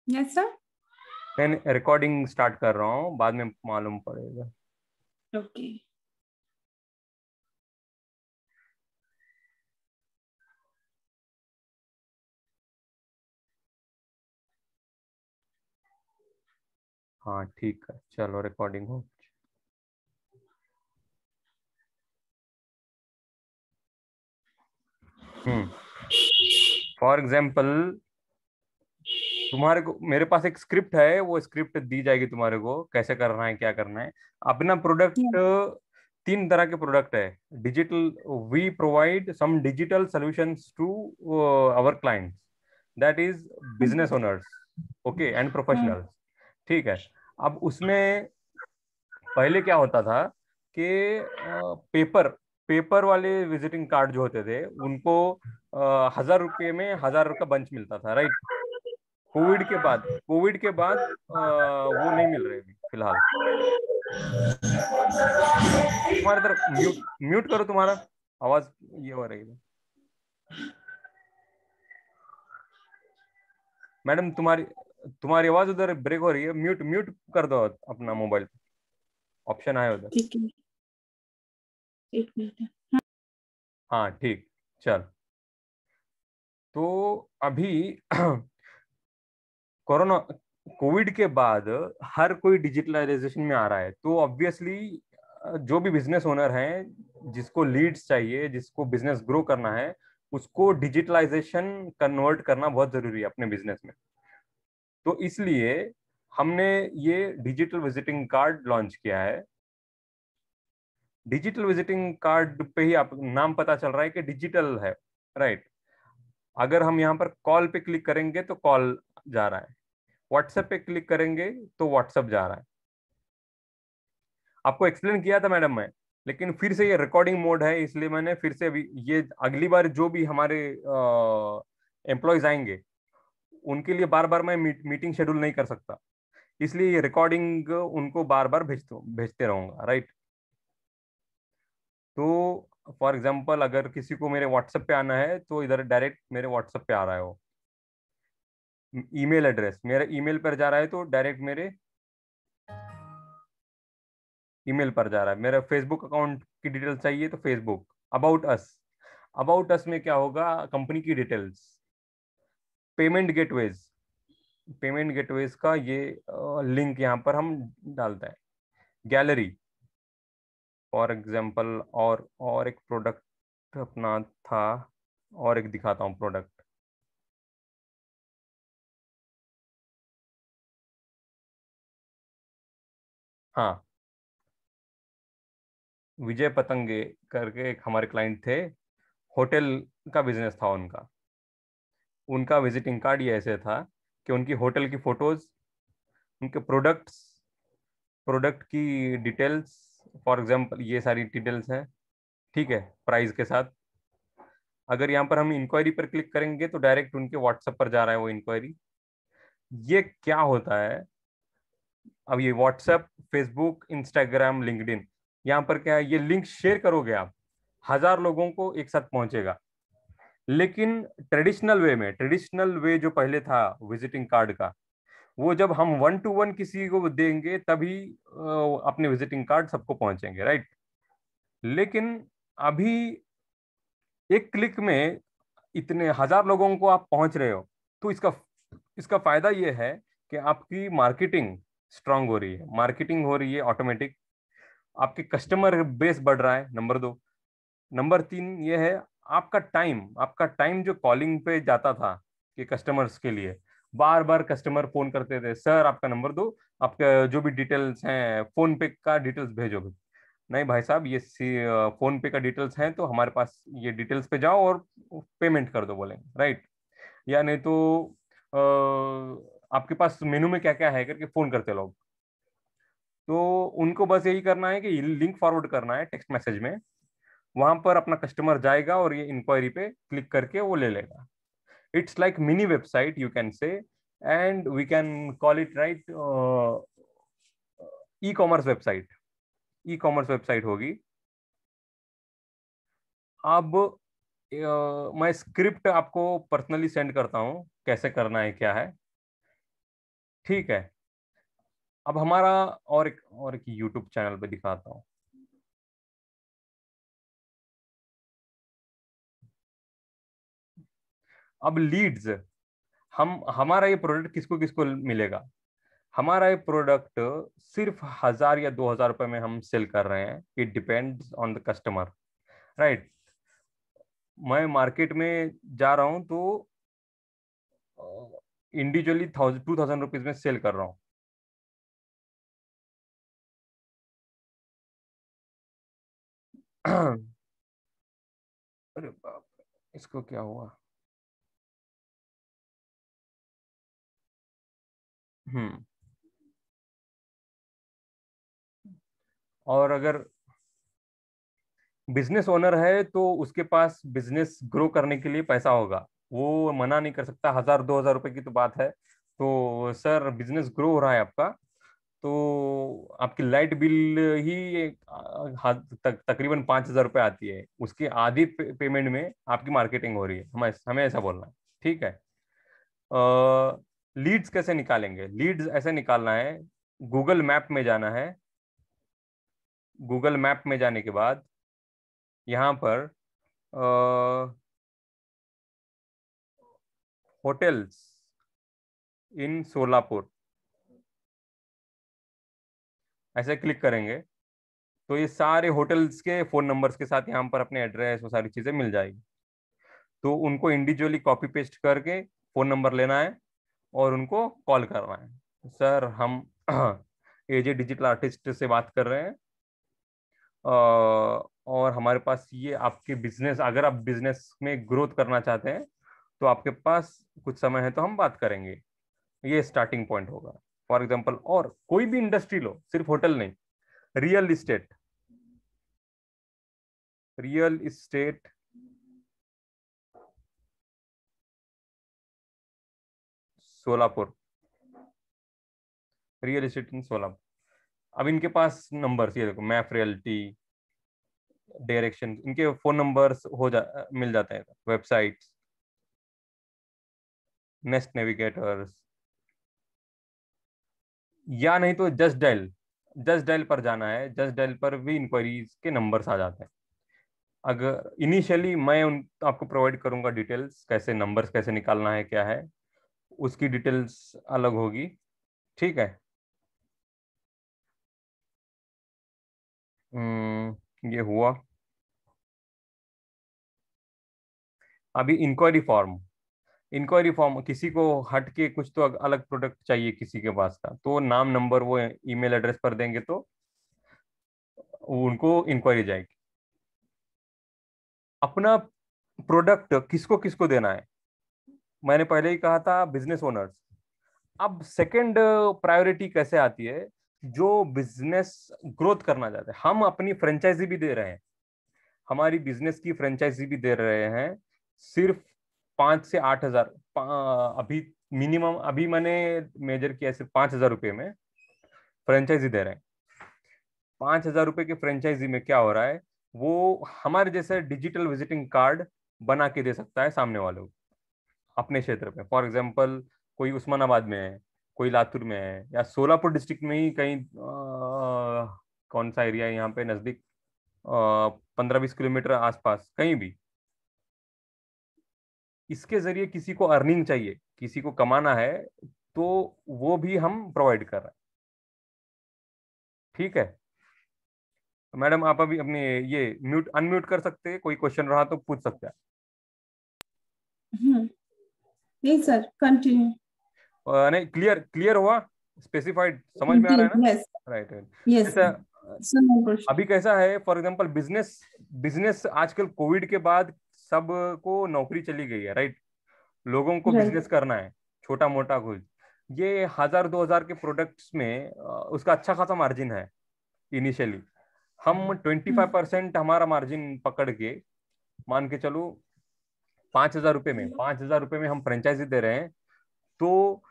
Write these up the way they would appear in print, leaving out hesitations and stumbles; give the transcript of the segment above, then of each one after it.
Yes sir. मैं recording start कर रहा हूँ, बाद में मालूम पड़ेगा। ओके। हाँ ठीक है, चलो रिकॉर्डिंग हो। हम्म। फॉर एग्जाम्पल, तुम्हारे को मेरे पास एक स्क्रिप्ट है, वो स्क्रिप्ट दी जाएगी तुम्हारे को, कैसे करना है क्या करना है। अपना प्रोडक्ट, तीन तरह के प्रोडक्ट है digital. We provide some digital solutions to our clients, that is business owners, okay, and professionals. ठीक है। अब उसमें पहले क्या होता था कि पेपर पेपर वाले विजिटिंग कार्ड जो होते थे उनको 1000 रुपये में 1000 का बंच मिलता था, राइट। कोविड के बाद वो नहीं मिल रहे अभी फिलहाल। तुम्हारे तरफ म्यूट म्यूट करो तुम्हारा आवाज, ये हो रही है। मैडम तुम्हारी तुम्हारी आवाज उधर ब्रेक हो रही है, म्यूट म्यूट कर दो अपना मोबाइल, ऑप्शन आया उधर। ठीक है, एक मिनट। हाँ ठीक। चल, तो अभी कोरोना कोविड के बाद हर कोई डिजिटलाइजेशन में आ रहा है, तो ऑब्वियसली जो भी बिजनेस ओनर हैं, जिसको लीड्स चाहिए, जिसको बिजनेस ग्रो करना है, उसको डिजिटलाइजेशन कन्वर्ट करना बहुत जरूरी है अपने बिजनेस में। तो इसलिए हमने ये डिजिटल विजिटिंग कार्ड लॉन्च किया है। डिजिटल विजिटिंग कार्ड पे ही आप नाम पता चल रहा है कि डिजिटल है, राइट। अगर हम यहाँ पर कॉल पे क्लिक करेंगे तो कॉल जा रहा है, व्हाट्सएप पे क्लिक करेंगे तो व्हाट्सएप जा रहा है। आपको एक्सप्लेन किया था मैडम मैं, लेकिन फिर से ये रिकॉर्डिंग मोड है, इसलिए मैंने फिर से अभी ये अगली बार जो भी हमारे एम्प्लॉयज आएंगे उनके लिए बार बार मैं मीटिंग शेड्यूल नहीं कर सकता, इसलिए ये रिकॉर्डिंग उनको बार बार भेजते रहूंगा, राइट। तो फॉर एग्जाम्पल अगर किसी को मेरे व्हाट्सएप पे आना है तो इधर डायरेक्ट मेरे व्हाट्सएप पे आ रहा है वो। ईमेल एड्रेस मेरा ईमेल पर जा रहा है तो डायरेक्ट मेरे ईमेल पर जा रहा है। मेरा फेसबुक अकाउंट की डिटेल्स चाहिए तो फेसबुक। अबाउट अस में क्या होगा, कंपनी की details. Payment gateways payment gateways का ये लिंक यहाँ पर हम डालते हैं। गैलरी, फॉर एग्जांपल, और एक प्रोडक्ट अपना था, और एक दिखाता हूँ प्रोडक्ट। हाँ, विजय पतंगे करके एक हमारे क्लाइंट थे, होटल का बिजनेस था उनका। उनका विजिटिंग कार्ड ये ऐसे था कि उनकी होटल की फोटोज, उनके प्रोडक्ट की डिटेल्स, फॉर एग्जांपल ये सारी डिटेल्स हैं, ठीक है, प्राइस के साथ। अगर यहाँ पर हम इंक्वायरी पर क्लिक करेंगे तो डायरेक्ट उनके व्हाट्सएप पर जा रहा है वो इंक्वायरी। ये क्या होता है, अब ये व्हाट्सएप, फेसबुक, इंस्टाग्राम, लिंक्डइन, यहाँ पर क्या है, ये लिंक शेयर करोगे आप, 1000 लोगों को एक साथ पहुंचेगा। लेकिन ट्रेडिशनल वे जो पहले था विजिटिंग कार्ड का, वो जब हम 1 to 1 किसी को देंगे तभी अपने विजिटिंग कार्ड सबको पहुंचेंगे, राइट। लेकिन अभी एक क्लिक में इतने 1000 लोगों को आप पहुंच रहे हो, तो इसका इसका फायदा ये है कि आपकी मार्केटिंग स्ट्रांग हो रही है, मार्केटिंग हो रही है ऑटोमेटिक। आपके कस्टमर बेस बढ़ रहा है, नंबर 2। नंबर 3 ये है, आपका टाइम जो कॉलिंग पे जाता था कि कस्टमर्स के लिए, बार बार कस्टमर फोन करते थे, सर आपका नंबर दो, आपका जो भी डिटेल्स हैं फोन पे का डिटेल्स भेजो। नहीं भाई साहब, ये फोन पे का डिटेल्स हैं तो हमारे पास ये डिटेल्स पे जाओ और पेमेंट कर दो बोलेंगे, राइट। या नहीं तो आपके पास मेनू में क्या क्या है करके फोन करते लोग। तो उनको बस यही करना है कि लिंक फॉरवर्ड करना है टेक्स्ट मैसेज में, वहां पर अपना कस्टमर जाएगा और ये इंक्वायरी पे क्लिक करके वो ले लेगा। It's like mini website you can say, and we can call it right e commerce website. E commerce website होगी। अब मैं स्क्रिप्ट आपको पर्सनली सेंड करता हूँ, कैसे करना है क्या है। ठीक है। अब हमारा और एक यूट्यूब चैनल पे दिखाता हूँ। अब लीड्स, हम हमारा ये प्रोडक्ट किसको किसको मिलेगा? हमारा ये प्रोडक्ट सिर्फ 1000 या 2000 रुपए में हम सेल कर रहे हैं। It depends on the customer, right. मैं मार्केट में जा रहा हूं तो इंडिविजुअली 2000 रुपीज में सेल कर रहा हूँ। अरे बाप रे, इसको क्या हुआ? हम्म। और अगर बिजनेस ओनर है तो उसके पास बिजनेस ग्रो करने के लिए पैसा होगा, वो मना नहीं कर सकता। 1000 2000 रुपए की तो बात है। तो सर बिजनेस ग्रो हो रहा है आपका, तो आपकी लाइट बिल ही तकरीबन 5000 रुपये आती है, उसकी आधी पेमेंट में आपकी मार्केटिंग हो रही है। हमें हमें ऐसा बोलना है, ठीक है। लीड्स कैसे निकालेंगे? लीड्स ऐसे निकालना है, गूगल मैप में जाना है। गूगल मैप में जाने के बाद यहाँ पर होटल्स इन सोलापुर ऐसे क्लिक करेंगे तो ये सारे होटल्स के फोन नंबर्स के साथ यहाँ पर अपने एड्रेस वो सारी चीजें मिल जाएगी। तो उनको इंडिविजुअली कॉपी पेस्ट करके फोन नंबर लेना है और उनको कॉल करना है। सर हम एजे डिजिटल आर्टिस्ट से बात कर रहे हैं, और हमारे पास ये आपके बिजनेस, अगर आप बिजनेस में ग्रोथ करना चाहते हैं तो आपके पास कुछ समय है तो हम बात करेंगे। ये स्टार्टिंग पॉइंट होगा। फॉर एग्जाम्पल, और कोई भी इंडस्ट्री लो, सिर्फ होटल नहीं। Real estate, real estate Solapur, real estate in Solapur. अब इनके पास नंबर, ये देखो, मैफ रियल्टी, डायरेक्शन, इनके फोन नंबर्स मिल जाते हैं। वेबसाइट्स, नेस्ट नेविगेटर्स, या नहीं तो जस्ट डायल पर जाना है। जस्ट डायल पर भी इंक्वायरीज के नंबर्स आ जाते हैं। अगर इनिशियली मैं उन आपको प्रोवाइड करूंगा डिटेल्स, कैसे नंबर्स कैसे निकालना है क्या है, उसकी डिटेल्स अलग होगी, ठीक है। ये हुआ। अभी इंक्वायरी फॉर्म किसी को हट के कुछ तो अलग प्रोडक्ट चाहिए किसी के पास का, तो नाम नंबर वो ईमेल एड्रेस पर देंगे तो उनको इंक्वायरी जाएगी। अपना प्रोडक्ट किसको किसको देना है? मैंने पहले ही कहा था, बिजनेस ओनर्स। अब सेकंड प्रायोरिटी कैसे आती है? जो बिजनेस ग्रोथ करना चाहते हैं। हम अपनी फ्रेंचाइजी भी दे रहे हैं, हमारी बिजनेस की फ्रेंचाइजी भी दे रहे हैं। सिर्फ 5 से 8 हजार, अभी मिनिमम, अभी मैंने मेजर किया, सिर्फ 5000 रुपये में फ्रेंचाइजी दे रहे हैं। 5000 रुपये की फ्रेंचाइजी में क्या हो रहा है? वो हमारे जैसे डिजिटल विजिटिंग कार्ड बना के दे सकता है सामने वालों को अपने क्षेत्र में। फॉर एग्जाम्पल, कोई उस्मानाबाद में है, कोई लातूर में है, या सोलापुर डिस्ट्रिक्ट में ही कहीं, कौन सा एरिया है यहाँ पे नजदीक, 15 20 किलोमीटर आसपास कहीं भी। इसके जरिए किसी को अर्निंग चाहिए, किसी को कमाना है, तो वो भी हम प्रोवाइड कर रहे हैं, ठीक है। तो मैडम आप अभी अपने ये म्यूट अनम्यूट कर सकते हैं, कोई क्वेश्चन रहा तो पूछ सकते हैं। नहीं सर, कंटिन्यू। नहीं, क्लियर क्लियर हुआ, स्पेसिफाइड समझ में आ जी, रहा है ना? यस। Right right. यस जैसा सर, नो क्वेश्चन। अभी कैसा है, फॉर एग्जांपल, बिजनेस बिजनेस आजकल कोविड के बाद सबको नौकरी चली गई है, राइट। लोगों को राइट। बिजनेस करना है, छोटा मोटा कुछ। ये 1000 2000 के प्रोडक्ट्स में उसका अच्छा खासा मार्जिन है इनिशियली। हम 25% हमारा मार्जिन पकड़ के, मान के चलो 5000 रुपये में, 5000 रुपये में हम फ्रेंचाइजी दे रहे हैं, तो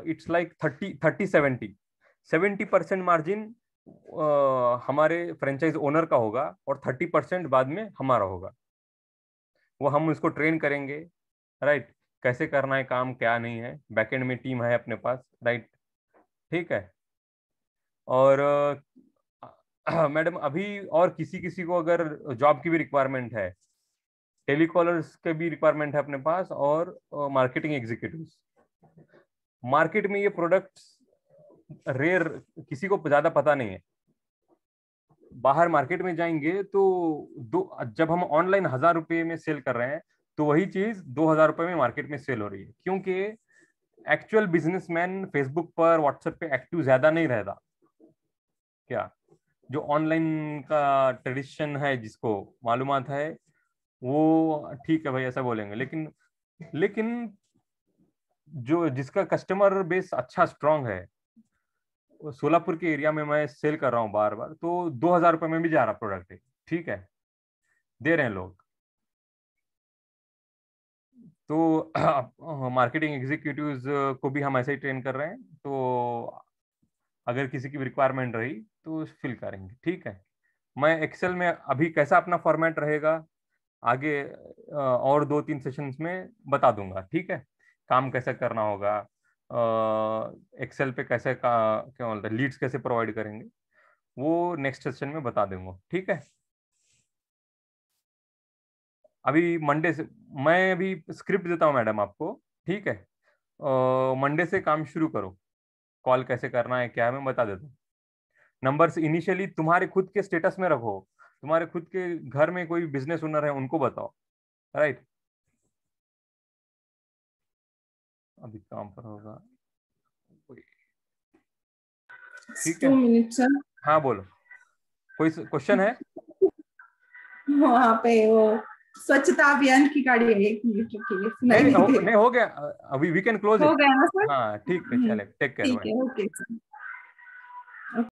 इट्स लाइक 70% मार्जिन हमारे फ्रेंचाइज ओनर का होगा, और 30% बाद में हमारा होगा। वो हम उसको ट्रेन करेंगे, राइट। कैसे करना है काम, क्या नहीं है, बैकएंड में टीम है अपने पास, राइट, ठीक है। और मैडम अभी और किसी किसी को अगर जॉब की भी रिक्वायरमेंट है, टेलीकॉलर्स के भी रिक्वायरमेंट है अपने पास, और मार्केटिंग एग्जीक्यूटिव्स। मार्केट में ये प्रोडक्ट्स रेयर, किसी को ज्यादा पता नहीं है। बाहर मार्केट में जाएंगे तो जब हम ऑनलाइन 1000 रुपये में सेल कर रहे हैं तो वही चीज 2000 रुपये में मार्केट में सेल हो रही है, क्योंकि एक्चुअल बिजनेसमैन फेसबुक पर, व्हाट्सएप पे एक्टिव ज्यादा नहीं रहता। क्या जो ऑनलाइन का ट्रेडिशन है, जिसको मालूमात है, वो ठीक है भाई ऐसा बोलेंगे, लेकिन जो जिसका कस्टमर बेस अच्छा स्ट्रांग है, सोलापुर के एरिया में मैं सेल कर रहा हूँ बार बार, तो 2000 रुपये में भी जा रहा प्रोडक्ट है, ठीक है, दे रहे हैं लोग। तो मार्केटिंग एग्जीक्यूटिव्स को भी हम ऐसे ही ट्रेन कर रहे हैं, तो अगर किसी की रिक्वायरमेंट रही तो फिल करेंगे, ठीक है। मैं एक्सेल में अभी कैसा अपना फॉर्मेट रहेगा आगे और 2-3 सेशंस में बता दूंगा, ठीक है। काम कैसे करना होगा, एक्सेल पे कैसे क्या बोलते हैं, लीड्स कैसे प्रोवाइड करेंगे, वो नेक्स्ट सेशन में बता दूंगा, ठीक है। अभी मंडे से मैं अभी स्क्रिप्ट देता हूँ मैडम आपको, ठीक है। मंडे से काम शुरू करो, कॉल कैसे करना है क्या है मैं बता देता हूँ। नंबर्स इनिशियली तुम्हारे खुद के स्टेटस में रखो, तुम्हारे खुद के घर में कोई बिजनेस ओनर है उनको बताओ, राइट। अभी काम पर होगा, ठीक है। 2 minutes सर। हाँ बोलो, कोई क्वेश्चन है? वहाँ पे वो स्वच्छता अभियान की गाड़ी है, 1 मिनट रुकिए, सुनाई नहीं नहीं दे नहीं हो गया, अभी वी कैन क्लोज हो इट। गया ना सर? हाँ ठीक है, चले, टेक केयर ठीक बाय। है, ओके सर।